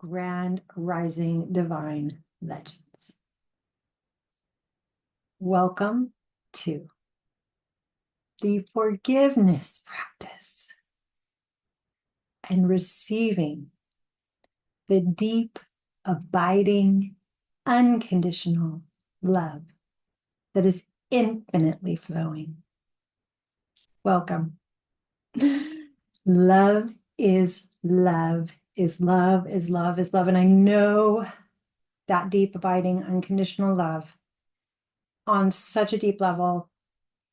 Grand Rising Divine Legends. Welcome to the forgiveness practice and receiving the deep, abiding, unconditional love that is infinitely flowing. Welcome. Love is love, is love, is love, is love. And I know that deep, abiding, unconditional love on such a deep level,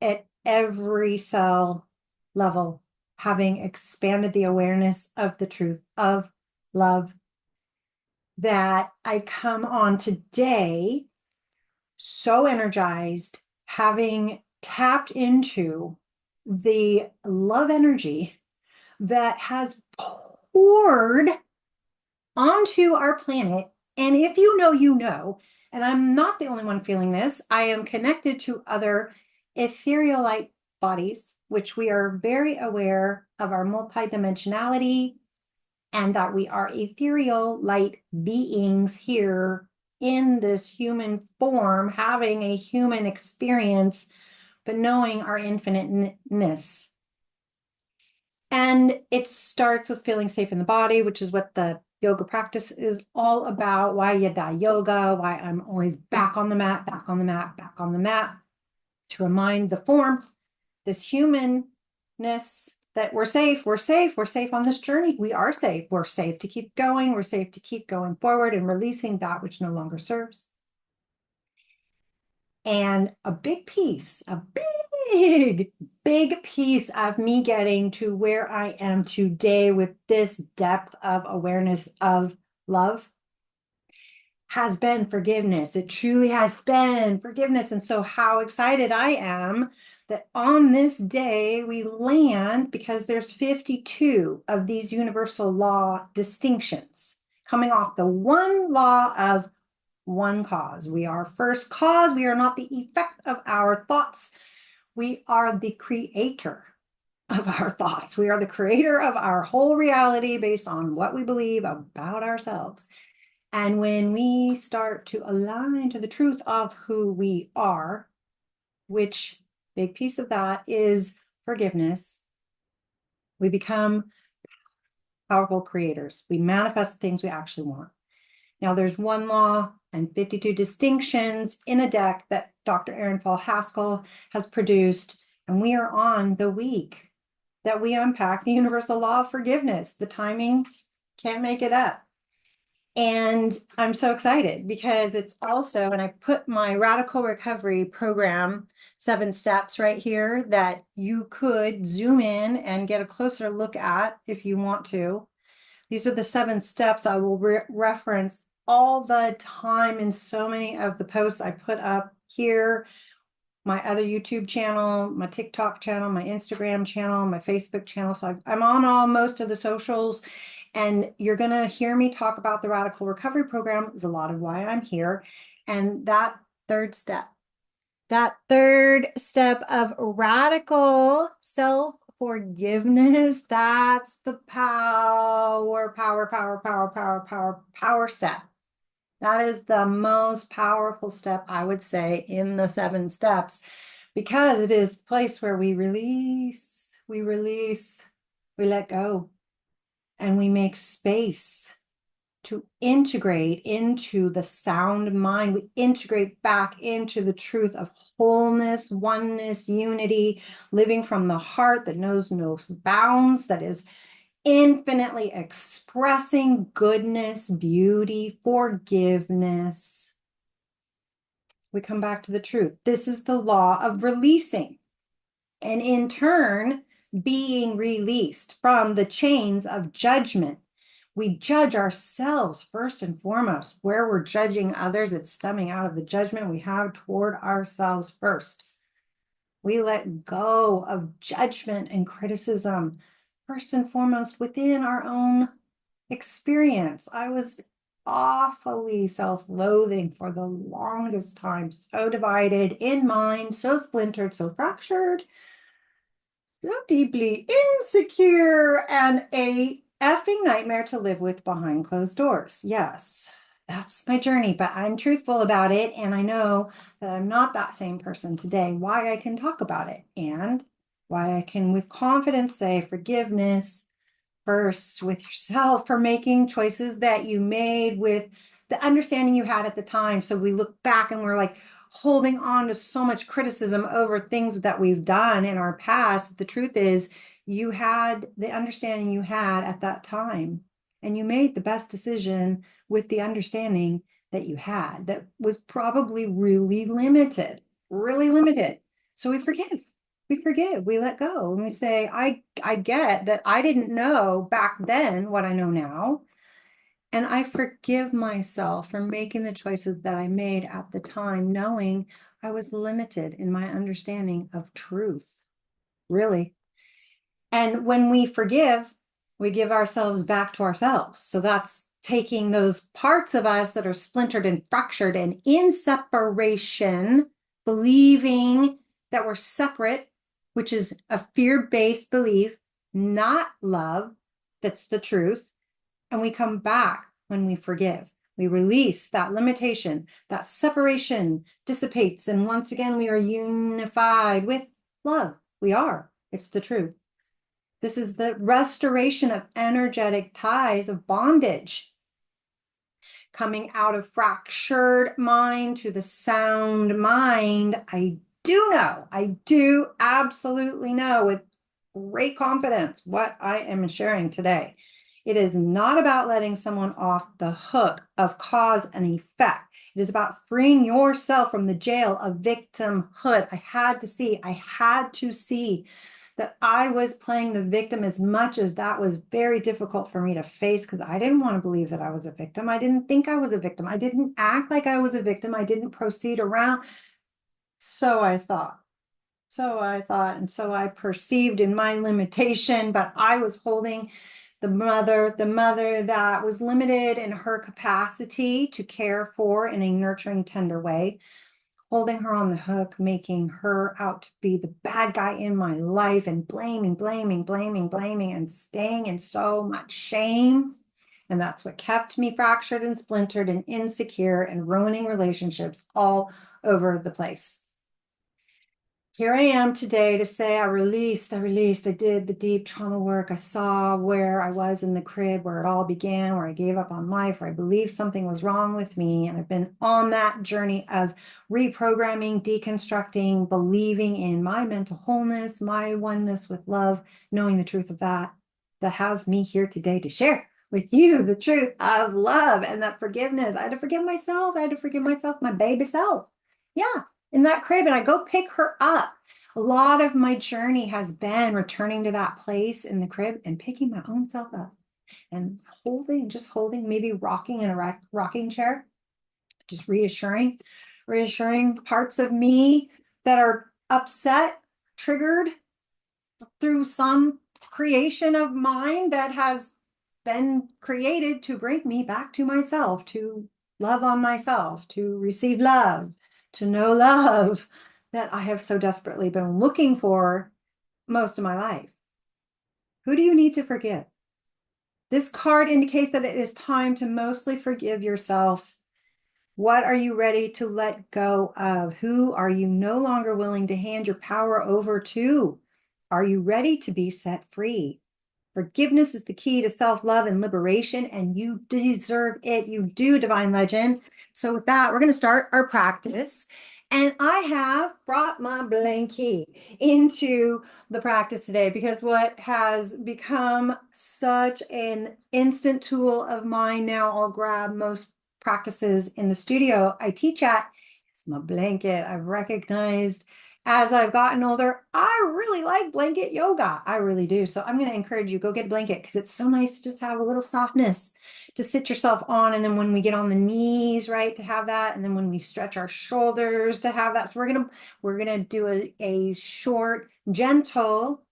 at every cell level, having expanded the awareness of the truth of love, that I come on today so energized, having tapped into the love energy that has poured onto our planet. And if you know, you know, and I'm not the only one feeling this, I am connected to other ethereal light bodies, which we are very aware of our multidimensionality and that we are ethereal light beings here in this human form, having a human experience, but knowing our infiniteness. And it starts with feeling safe in the body, which is what the yoga practice is all about. Why Yada Yoga, why I'm always back on the mat, back on the mat, back on the mat, to remind the form, this humanness, that we're safe, we're safe, we're safe on this journey. We are safe. We're safe to keep going. We're safe to keep going forward and releasing that which no longer serves. And a big piece, a big piece of me getting to where I am today with this depth of awareness of love has been forgiveness. It truly has been forgiveness. And so how excited I am that on this day we land, because there's 52 of these universal law distinctions coming off the one law of one cause. We are first cause. We are not the effect of our thoughts. We are the creator of our thoughts. We are the creator of our whole reality based on what we believe about ourselves. And when we start to align to the truth of who we are, which big piece of that is forgiveness, we become powerful creators. We manifest the things we actually want. Now, there's one law and 52 distinctions in a deck that Dr. Erin Fall Haskell has produced, and we are on the week that we unpack the universal law of forgiveness. The timing can't make it up. And I'm so excited because it's also, and I put my Radical Recovery Program 7 steps right here that you could zoom in and get a closer look at if you want to. These are the 7 steps I will reference all the time in so many of the posts I put up here, my other YouTube channel, my TikTok channel, my Instagram channel, my Facebook channel. So I'm on most of the socials, and you're going to hear me talk about the Radical Recovery Program is a lot of why I'm here. And that third step of radical self-forgiveness, that's the power step. That is the most powerful step, I would say, in the 7 steps, because it is the place where we release, we let go, and we make space to integrate into the sound mind. We integrate back into the truth of wholeness, oneness, unity, living from the heart that knows no bounds, that is infinitely expressing goodness, beauty, forgiveness. We come back to the truth. This is the law of releasing, and in turn, being released from the chains of judgment. We judge ourselves first and foremost. Where we're judging others, it's stemming out of the judgment we have toward ourselves first. We let go of judgment and criticism first and foremost within our own experience. I was awfully self-loathing for the longest time, so divided in mind, so splintered, so fractured, so deeply insecure, and a effing nightmare to live with behind closed doors. Yes, that's my journey, but I'm truthful about it. And I know that I'm not that same person today, why I can talk about it and why I can with confidence say forgiveness first with yourself for making choices that you made with the understanding you had at the time. So we look back and we're like holding on to so much criticism over things that we've done in our past. The truth is, you had the understanding you had at that time, and you made the best decision with the understanding that you had that was probably really limited, really limited. So we forgive, we let go, and we say, I get that I didn't know back then what I know now, and I forgive myself for making the choices that I made at the time, knowing I was limited in my understanding of truth, really. And when we forgive, we give ourselves back to ourselves. So that's taking those parts of us that are splintered and fractured and in separation, believing that we're separate, which is a fear-based belief, not love. That's the truth. And we come back when we forgive. We release that limitation, that separation dissipates. And once again, we are unified with love. We are. It's the truth. This is the restoration of energetic ties of bondage. Coming out of fractured mind to the sound mind. I do absolutely know with great confidence what I am sharing today. It is not about letting someone off the hook of cause and effect. It is about freeing yourself from the jail of victimhood. I had to see that I was playing the victim as much as that was very difficult for me to face because I didn't want to believe that I was a victim. I didn't think I was a victim. I didn't act like I was a victim. I didn't proceed around. So I thought. And so I perceived in my limitation, but I was holding the mother that was limited in her capacity to care for in a nurturing, tender way, holding her on the hook, making her out to be the bad guy in my life and blaming, and staying in so much shame. And that's what kept me fractured and splintered and insecure and ruining relationships all over the place. Here I am today to say I released, I did the deep trauma work. I saw where I was in the crib, where it all began, where I gave up on life, where I believed something was wrong with me. And I've been on that journey of reprogramming, deconstructing, believing in my mental wholeness, my oneness with love, knowing the truth of that has me here today to share with you the truth of love and that forgiveness. I had to forgive myself. My baby self. Yeah, in that crib, and I go pick her up. A lot of my journey has been returning to that place in the crib and picking my own self up and just holding, maybe rocking in a rocking chair, just reassuring parts of me that are upset, triggered through some creation of mine that has been created to bring me back to myself, to love on myself, to receive love, to know love that I have so desperately been looking for most of my life. Who do you need to forgive? This card indicates that it is time to mostly forgive yourself. What are you ready to let go of? Who are you no longer willing to hand your power over to? Are you ready to be set free? Forgiveness is the key to self-love and liberation, and you deserve it. You do, Divine Legend. So with that, we're going to start our practice. And I have brought my blankie into the practice today because what has become such an instant tool of mine now, I'll grab most practices in the studio I teach at, is my blanket. I've recognized as I've gotten older, I really like blanket yoga. I really do. So I'm going to encourage you, go get a blanket because it's so nice to just have a little softness to sit yourself on. And then when we get on the knees, right, to have that. And then when we stretch our shoulders to have that. So we're going to do a short, gentle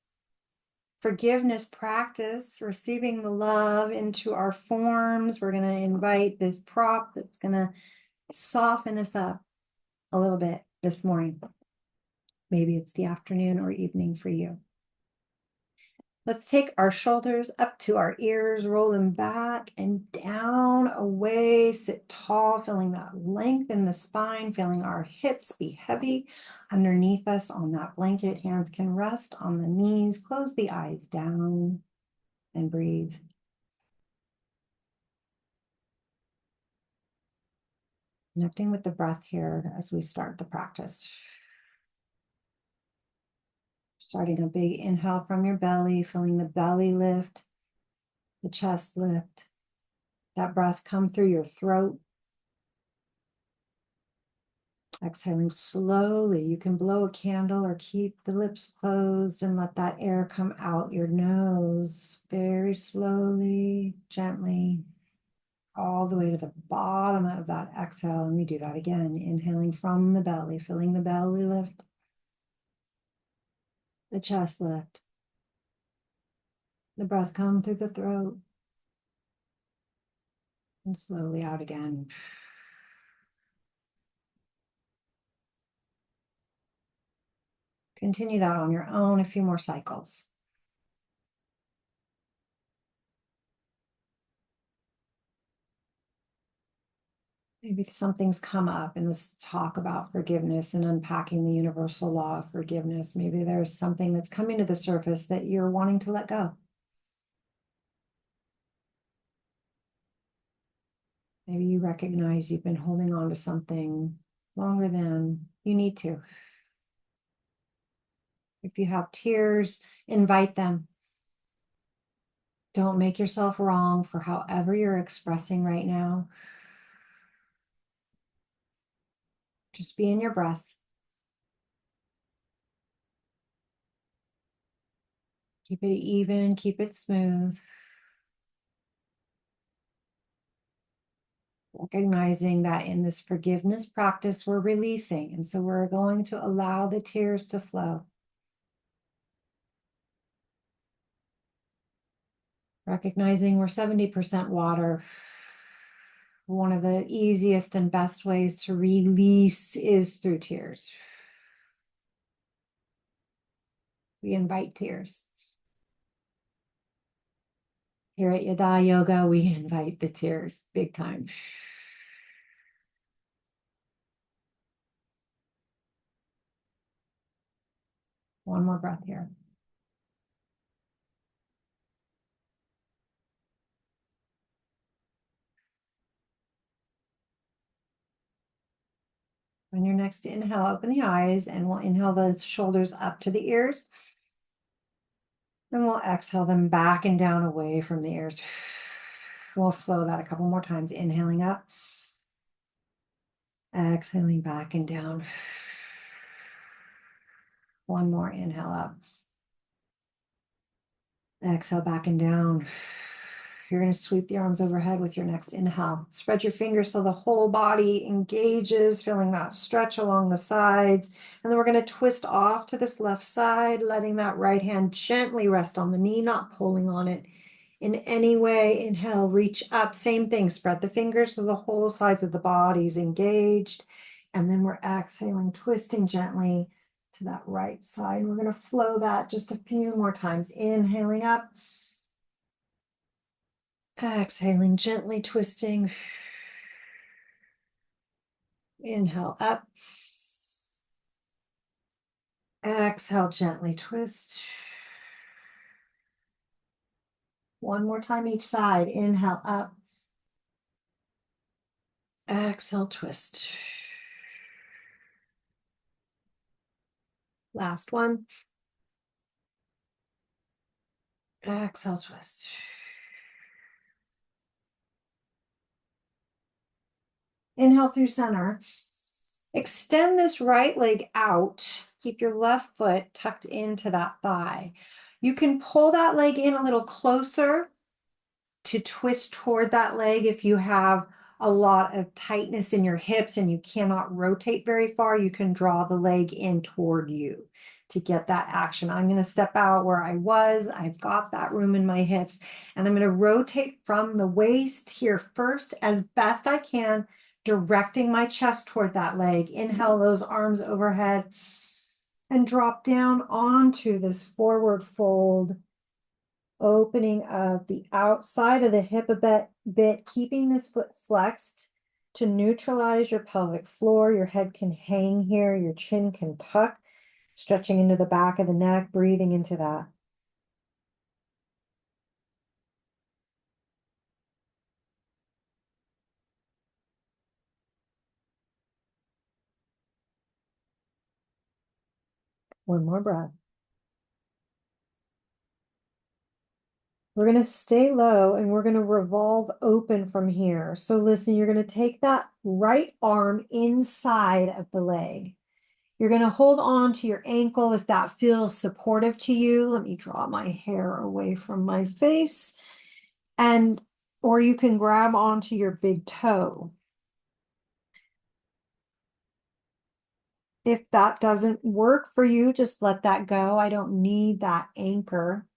forgiveness practice, receiving the love into our forms. We're going to invite this prop that's going to soften us up a little bit this morning. Maybe it's the afternoon or evening for you. Let's take our shoulders up to our ears, roll them back and down, away, sit tall, feeling that length in the spine, feeling our hips be heavy underneath us on that blanket. Hands can rest on the knees, close the eyes down and breathe. Connecting with the breath here as we start the practice. Starting a big inhale from your belly, feeling the belly lift, the chest lift, that breath come through your throat. Exhaling slowly. You can blow a candle or keep the lips closed and let that air come out your nose very slowly, gently, all the way to the bottom of that exhale. And we do that again, inhaling from the belly, feeling the belly lift, the chest lift, the breath come through the throat, and slowly out again. Continue that on your own, a few more cycles. Maybe something's come up in this talk about forgiveness and unpacking the universal law of forgiveness. Maybe there's something that's coming to the surface that you're wanting to let go. Maybe you recognize you've been holding on to something longer than you need to. If you have tears, invite them. Don't make yourself wrong for however you're expressing right now. Just be in your breath. Keep it even, keep it smooth. Recognizing that in this forgiveness practice, we're releasing. And so we're going to allow the tears to flow. Recognizing we're 70% water. One of the easiest and best ways to release is through tears. We invite tears. Here at Yada Yoga, we invite the tears big time. One more breath here. On your next inhale, open the eyes, and we'll inhale those shoulders up to the ears. And we'll exhale them back and down away from the ears. We'll flow that a couple more times. Inhaling up. Exhaling back and down. One more inhale up. Exhale back and down. You're going to sweep the arms overhead with your next inhale. Spread your fingers so the whole body engages, feeling that stretch along the sides. And then we're going to twist off to this left side, letting that right hand gently rest on the knee, not pulling on it in any way. Inhale, reach up. Same thing. Spread the fingers so the whole sides of the body is engaged. And then we're exhaling, twisting gently to that right side. We're going to flow that just a few more times. Inhaling up. Exhaling, gently twisting. Inhale up. Exhale, gently twist. One more time each side. Inhale up. Exhale, twist. Last one. Exhale, twist. Inhale through center. Extend this right leg out. Keep your left foot tucked into that thigh. You can pull that leg in a little closer to twist toward that leg if you have a lot of tightness in your hips and you cannot rotate very far. You can draw the leg in toward you to get that action. I'm going to step out where I was. I've got that room in my hips, and I'm going to rotate from the waist here first as best I can, directing my chest toward that leg. Inhale those arms overhead and drop down onto this forward fold opening up the outside of the hip a bit, keeping this foot flexed to neutralize your pelvic floor. Your head can hang here, your chin can tuck, stretching into the back of the neck, breathing into that. One more breath. We're going to stay low and we're going to revolve open from here. So listen, you're going to take that right arm inside of the leg. You're going to hold on to your ankle if that feels supportive to you. Let me draw my hair away from my face. Or you can grab onto your big toe. If that doesn't work for you, just let that go. I don't need that anchor,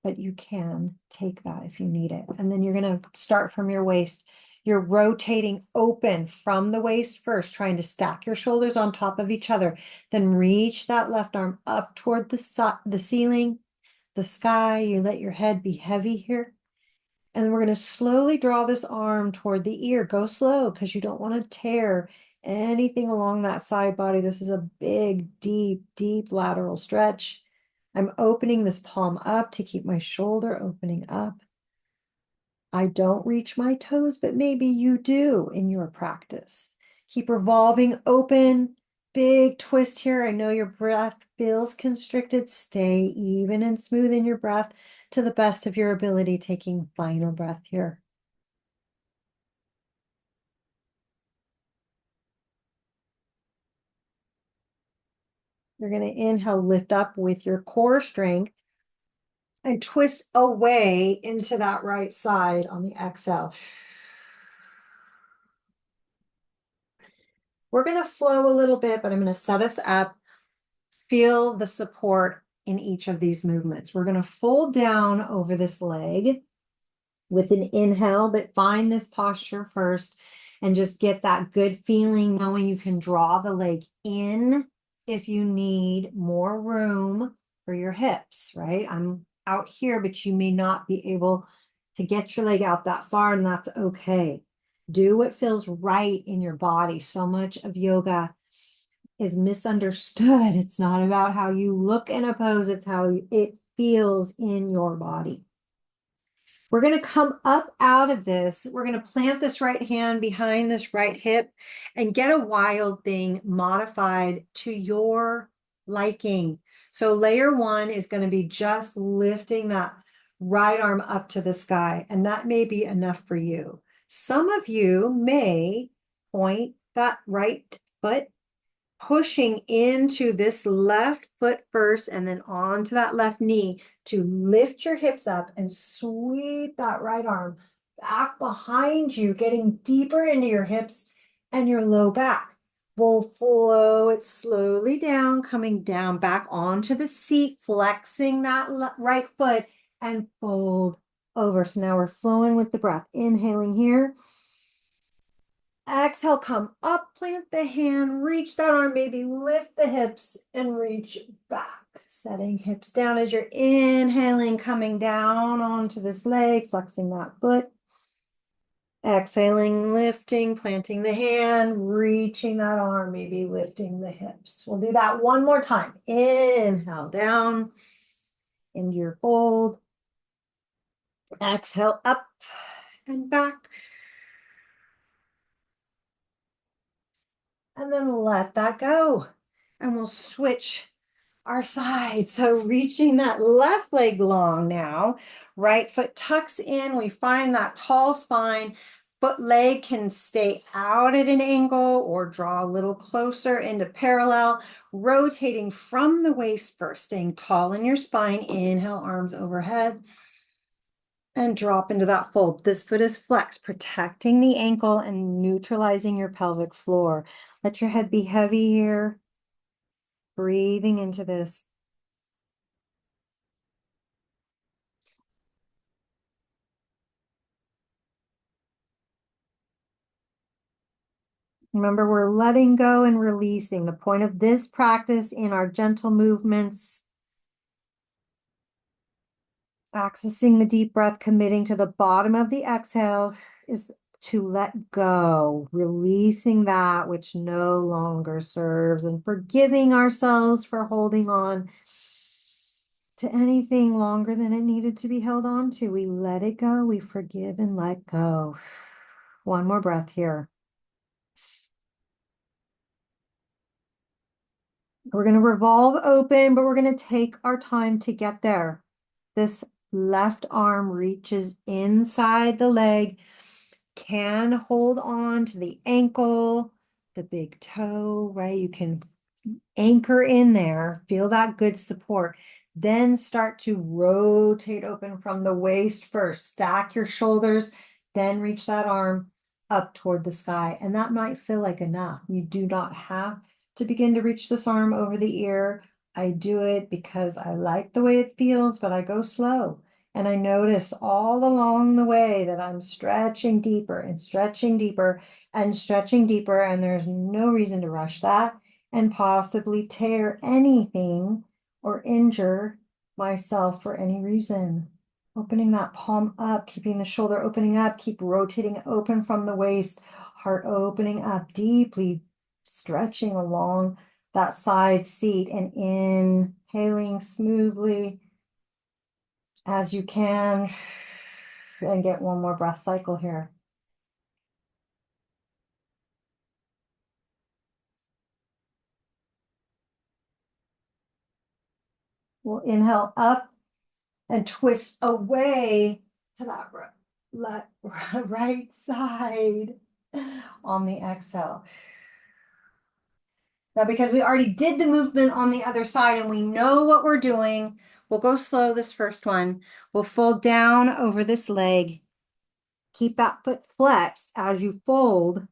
but you can take that if you need it. And then you're going to start from your waist. You're rotating open from the waist first, trying to stack your shoulders on top of each other. Then reach that left arm up toward the ceiling, the sky. You let your head be heavy here. And then we're going to slowly draw this arm toward the ear. Go slow because you don't want to tear anything along that side body. This is a big, deep, deep lateral stretch. I'm opening this palm up to keep my shoulder opening up. I don't reach my toes, but maybe you do in your practice. Keep revolving open, big twist here. I know your breath feels constricted. Stay even and smooth in your breath to the best of your ability, taking final breath here. You're going to inhale, lift up with your core strength and twist away into that right side on the exhale. We're going to flow a little bit, but I'm going to set us up. Feel the support in each of these movements. We're going to fold down over this leg with an inhale, but find this posture first and just get that good feeling, knowing you can draw the leg in if you need more room for your hips, right? I'm out here, but you may not be able to get your leg out that far, and that's okay. Do what feels right in your body. So much of yoga is misunderstood. It's not about how you look in a pose, it's how it feels in your body. We're going to come up out of this. We're going to plant this right hand behind this right hip and get a wild thing modified to your liking. So layer one is going to be just lifting that right arm up to the sky, and that may be enough for you. Some of you may point that right foot pushing into this left foot first and then onto that left knee to lift your hips up and sweep that right arm back behind you, getting deeper into your hips and your low back. We'll flow it slowly down, coming down back onto the seat, flexing that right foot and fold over. So now we're flowing with the breath. Inhaling here. Exhale, come up, plant the hand, reach that arm, maybe lift the hips and reach back. Setting hips down as you're inhaling, coming down onto this leg, flexing that foot. Exhaling, lifting, planting the hand, reaching that arm, maybe lifting the hips. We'll do that one more time. Inhale down into your fold. Exhale up and back. And then let that go. And we'll switch our sides. So reaching that left leg long now, right foot tucks in. We find that tall spine. Foot leg can stay out at an angle or draw a little closer into parallel, rotating from the waist first, staying tall in your spine. Inhale, arms overhead. And drop into that fold. This foot is flexed, protecting the ankle and neutralizing your pelvic floor. Let your head be heavy here. Breathing into this. Remember, we're letting go and releasing. The point of this practice in our gentle movements Accessing the deep breath, committing to the bottom of the exhale is to let go, releasing that which no longer serves and forgiving ourselves for holding on to anything longer than it needed to be held on to. We let it go, we forgive and let go. One more breath here. We're going to revolve open, but we're going to take our time to get there. This left arm reaches inside the leg, can hold on to the ankle, the big toe, right? You can anchor in there, feel that good support. Then start to rotate open from the waist first. Stack your shoulders, then reach that arm up toward the sky. And that might feel like enough. You do not have to begin to reach this arm over the ear. I do it because I like the way it feels, but I go slow. And I notice all along the way that I'm stretching deeper and stretching deeper and stretching deeper. And there's no reason to rush that and possibly tear anything or injure myself for any reason. Opening that palm up, keeping the shoulder opening up, keep rotating open from the waist, heart opening up deeply, stretching along that side seat and inhaling smoothly as you can. And get one more breath cycle here. We'll inhale up and twist away to that right side on the exhale. Now, because we already did the movement on the other side and we know what we're doing, we'll go slow this first one. We'll fold down over this leg. Keep that foot flexed as you fold.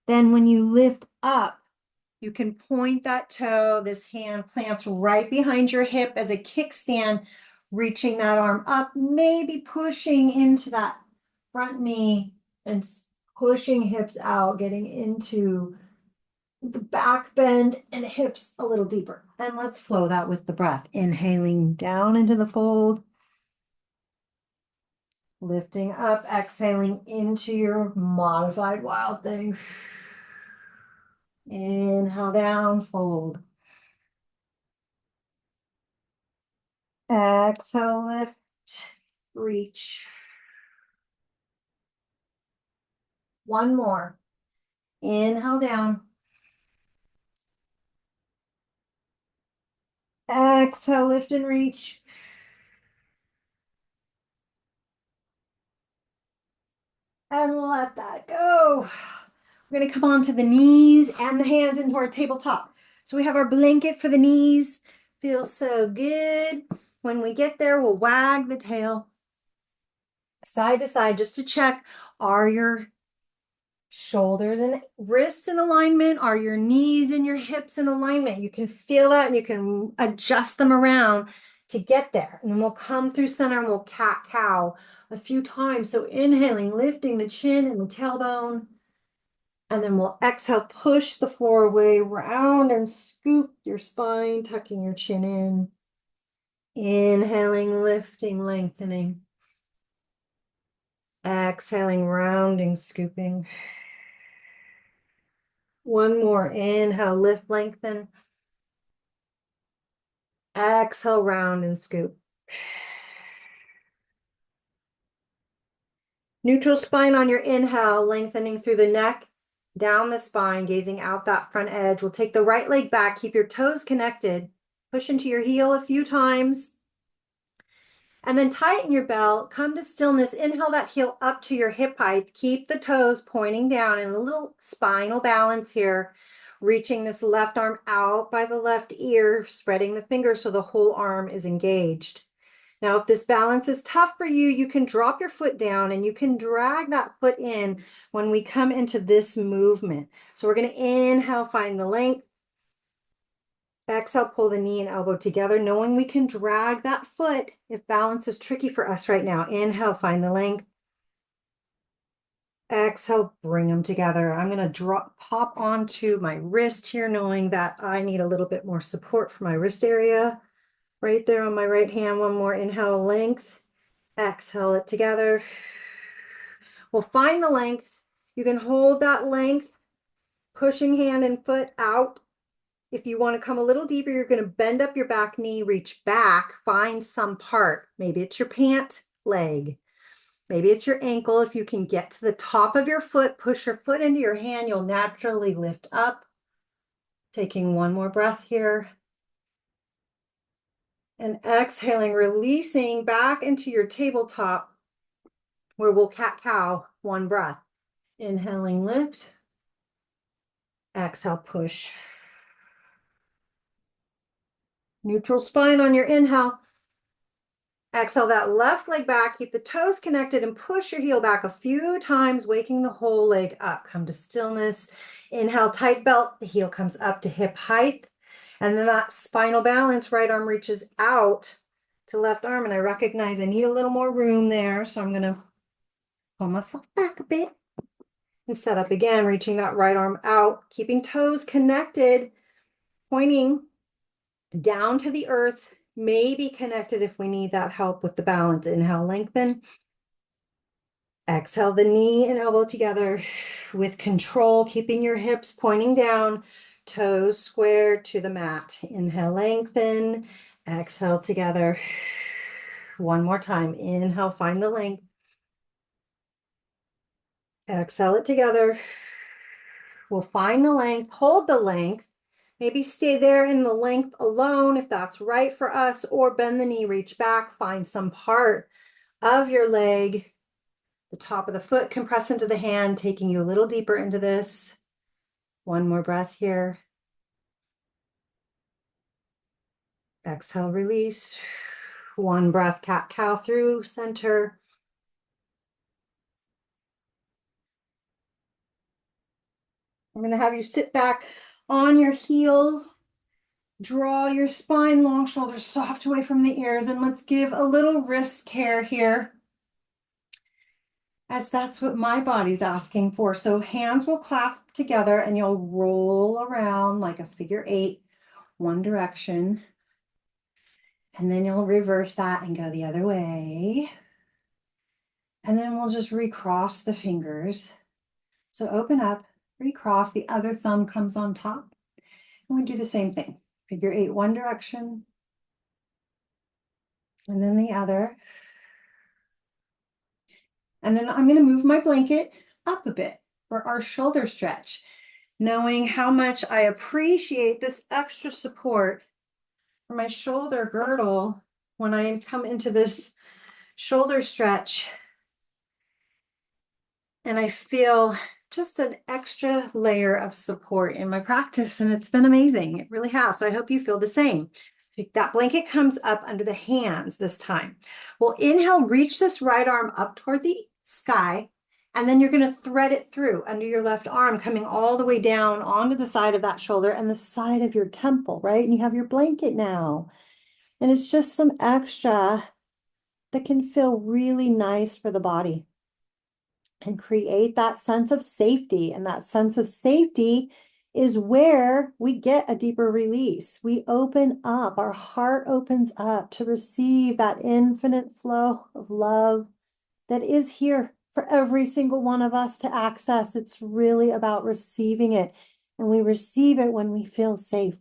Then when you lift up, you can point that toe. This hand plants right behind your hip as a kickstand, reaching that arm up, maybe pushing into that front knee and pushing hips out, getting into the back bend and hips a little deeper. And let's flow that with the breath. Inhaling down into the fold, lifting up, exhaling into your modified wild thing. Inhale down, fold. Exhale, lift, reach. One more. Inhale down. Exhale, lift and reach. And let that go. We're going to come on to the knees and the hands into our tabletop. So we have our blanket for the knees. Feels so good. When we get there, we'll wag the tail side to side just to check, are your shoulders and wrists in alignment? Are your knees and your hips in alignment? You can feel that and you can adjust them around to get there. And then we'll come through center and we'll cat-cow a few times. So inhaling, lifting the chin and the tailbone. And then we'll exhale, push the floor away, round and scoop your spine, tucking your chin in. Inhaling, lifting, lengthening. Exhaling, rounding, scooping. One more. Inhale, lift, lengthen. Exhale, round and scoop. Neutral spine on your inhale, lengthening through the neck, down the spine, gazing out that front edge. We'll take the right leg back, keep your toes connected, push into your heel a few times, and then tighten your belt, come to stillness, inhale that heel up to your hip height, keep the toes pointing down in a little spinal balance here, reaching this left arm out by the left ear, spreading the fingers so the whole arm is engaged. Now, if this balance is tough for you, you can drop your foot down and you can drag that foot in when we come into this movement. So we're going to inhale, find the length. Exhale, pull the knee and elbow together, knowing we can drag that foot if balance is tricky for us right now. Inhale, find the length. Exhale, bring them together. I'm going to pop onto my wrist here, knowing that I need a little bit more support for my wrist area. Right there on my right hand, one more inhale, length. Exhale it together. We'll find the length. You can hold that length, pushing hand and foot out. If you want to come a little deeper, you're going to bend up your back knee, reach back, find some part. Maybe it's your pant leg. Maybe it's your ankle. If you can get to the top of your foot, push your foot into your hand, you'll naturally lift up. Taking one more breath here. And exhaling, releasing back into your tabletop where we'll cat-cow, one breath. Inhaling, lift. Exhale, push. Neutral spine on your inhale. Exhale that left leg back. Keep the toes connected and push your heel back a few times, waking the whole leg up. Come to stillness. Inhale, tight belt. The heel comes up to hip height. And then that spinal balance, right arm reaches out to left arm. And I recognize I need a little more room there. So I'm going to pull myself back a bit and set up again, reaching that right arm out, keeping toes connected, pointing down to the earth, maybe connected if we need that help with the balance. Inhale, lengthen. Exhale the knee and elbow together with control, keeping your hips pointing down, toes square to the mat. Inhale, lengthen. Exhale together. One more time. Inhale, find the length. Exhale it together. We'll find the length, hold the length. Maybe stay there in the length alone if that's right for us, or bend the knee, reach back, find some part of your leg. The top of the foot can press into the hand, taking you a little deeper into this. One more breath here. Exhale, release. One breath, cat-cow through center. I'm going to have you sit back on your heels. Draw your spine, long shoulders soft away from the ears, and let's give a little wrist care here, as that's what my body's asking for. So hands will clasp together and you'll roll around like a figure eight, one direction. And then you'll reverse that and go the other way. And then we'll just recross the fingers. So open up, recross, the other thumb comes on top. And we do the same thing. Figure eight, one direction. And then the other. And then I'm going to move my blanket up a bit for our shoulder stretch, knowing how much I appreciate this extra support for my shoulder girdle when I come into this shoulder stretch. And I feel just an extra layer of support in my practice, and it's been amazing. It really has. So I hope you feel the same. That blanket comes up under the hands this time. We'll inhale, reach this right arm up toward the sky, and then you're going to thread it through under your left arm, coming all the way down onto the side of that shoulder and the side of your temple, right? And you have your blanket now. And it's just some extra that can feel really nice for the body and create that sense of safety. And that sense of safety is where we get a deeper release. We open up, our heart opens up to receive that infinite flow of love that is here for every single one of us to access. It's really about receiving it. And we receive it when we feel safe.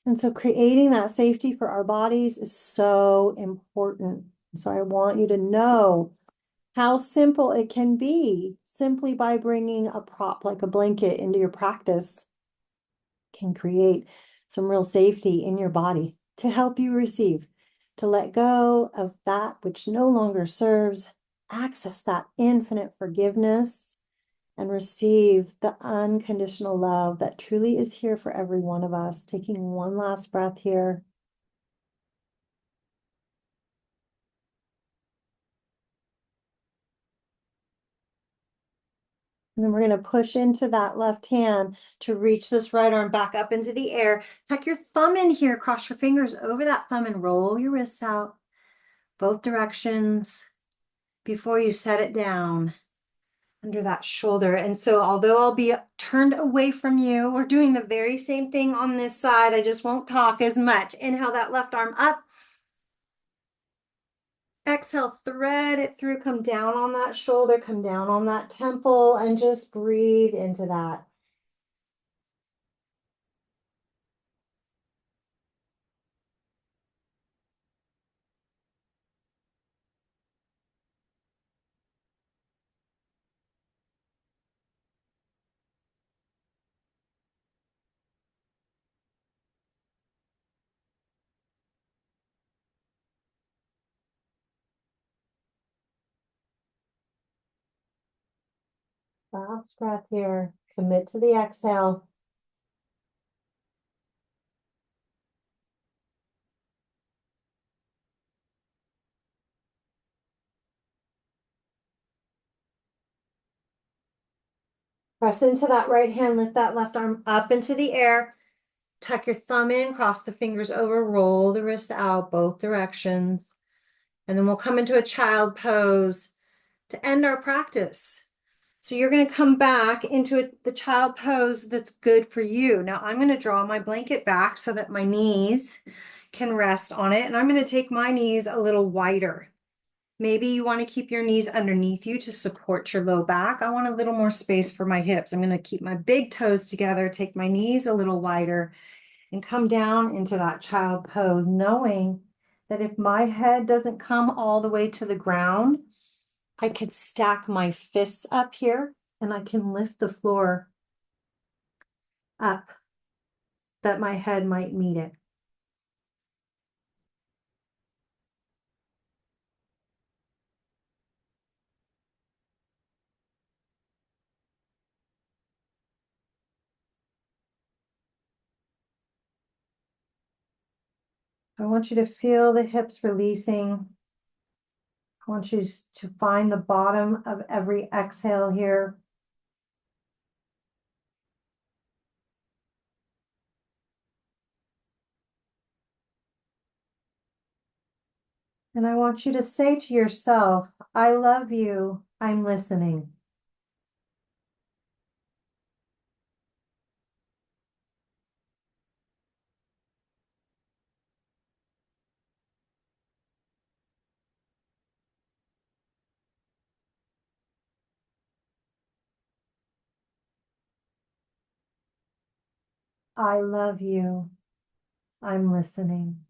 And so creating that safety for our bodies is so important. So I want you to know how simple it can be simply by bringing a prop like a blanket into your practice can create some real safety in your body to help you receive, to let go of that which no longer serves, access that infinite forgiveness, and receive the unconditional love that truly is here for every one of us. Taking one last breath here. And then we're going to push into that left hand to reach this right arm back up into the air. Tuck your thumb in here, cross your fingers over that thumb and roll your wrists out both directions before you set it down. under that shoulder. And so although I'll be turned away from you, we're doing the very same thing on this side. I just won't talk as much. Inhale that left arm up. Exhale, thread it through, come down on that shoulder, come down on that temple, and just breathe into that. Last breath here. Commit to the exhale. Press into that right hand, lift that left arm up into the air. Tuck your thumb in, cross the fingers over, roll the wrists out both directions. And then we'll come into a child pose to end our practice. So you're going to come back into the child pose that's good for you. Now I'm going to draw my blanket back so that my knees can rest on it. And I'm going to take my knees a little wider. Maybe you want to keep your knees underneath you to support your low back. I want a little more space for my hips. I'm going to keep my big toes together, take my knees a little wider, and come down into that child pose, knowing that if my head doesn't come all the way to the ground, I could stack my fists up here and I can lift the floor up that my head might meet it. I want you to feel the hips releasing. I want you to find the bottom of every exhale here. And I want you to say to yourself, I love you, I'm listening. I love you, I'm listening.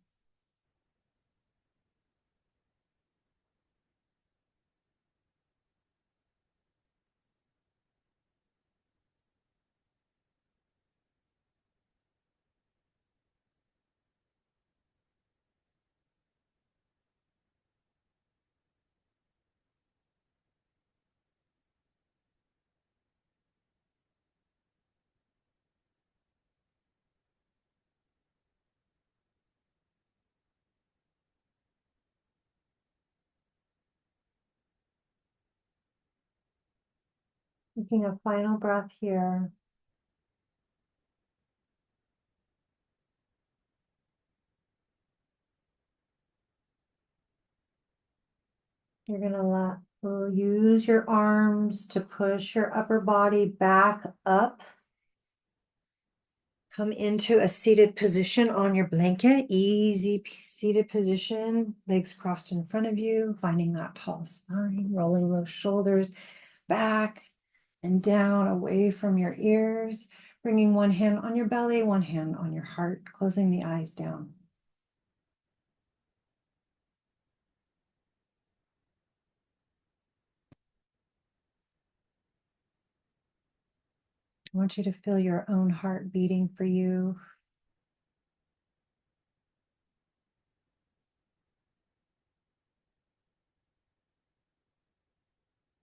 Taking a final breath here. You're going to use your arms to push your upper body back up. Come into a seated position on your blanket. Easy seated position. Legs crossed in front of you, finding that tall spine, rolling those shoulders back and down away from your ears. Bringing one hand on your belly, one hand on your heart, closing the eyes down. I want you to feel your own heart beating for you.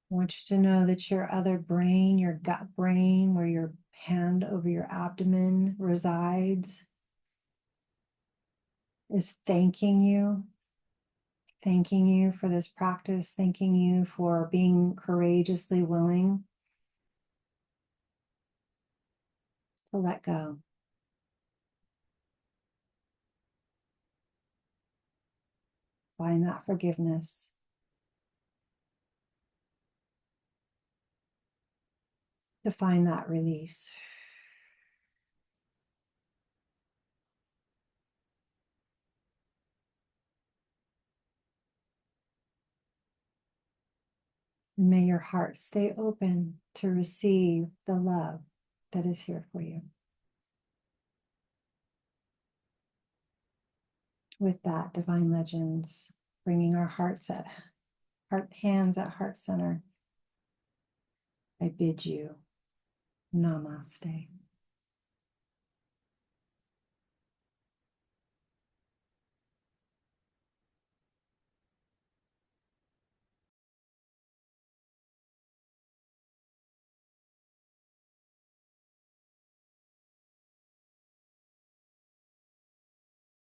I want you to know that your other brain, your gut brain, where your hand over your abdomen resides, is thanking you for this practice, thanking you for being courageously willing to let go. Find that forgiveness. to find that release. May your heart stay open to receive the love that is here for you. With that, Divine Legends, bringing our hearts at hands at heart center, I bid you namaste.